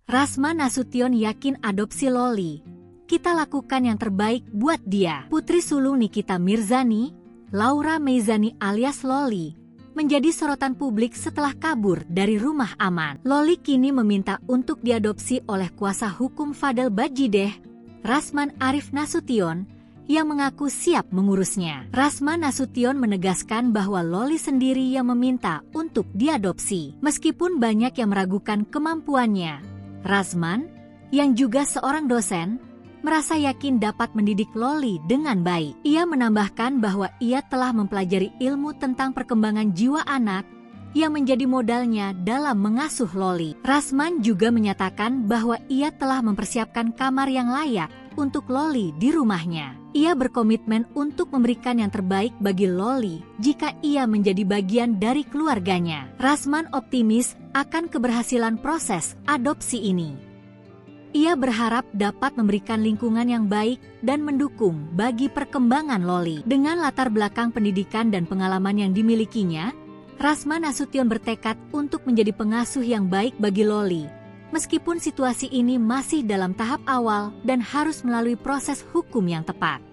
Rasman Nasution yakin adopsi Loli. Kita lakukan yang terbaik buat dia. Putri sulung Nikita Mirzani, Laura Meizani alias Loli, menjadi sorotan publik setelah kabur dari rumah aman. Loli kini meminta untuk diadopsi oleh kuasa hukum Fadel Bajideh, Rasman Arif Nasution, yang mengaku siap mengurusnya. Rasman Nasution menegaskan bahwa Loli sendiri yang meminta untuk diadopsi. Meskipun banyak yang meragukan kemampuannya, Rasman, yang juga seorang dosen, merasa yakin dapat mendidik Loli dengan baik. Ia menambahkan bahwa ia telah mempelajari ilmu tentang perkembangan jiwa anak yang menjadi modalnya dalam mengasuh Loli. Rasman juga menyatakan bahwa ia telah mempersiapkan kamar yang layak untuk Loli di rumahnya. Ia berkomitmen untuk memberikan yang terbaik bagi Loli jika ia menjadi bagian dari keluarganya. Rasman optimis akan keberhasilan proses adopsi ini. Ia berharap dapat memberikan lingkungan yang baik dan mendukung bagi perkembangan Loli. Dengan latar belakang pendidikan dan pengalaman yang dimilikinya, Rasman Nasution bertekad untuk menjadi pengasuh yang baik bagi Loli, meskipun situasi ini masih dalam tahap awal dan harus melalui proses hukum yang tepat.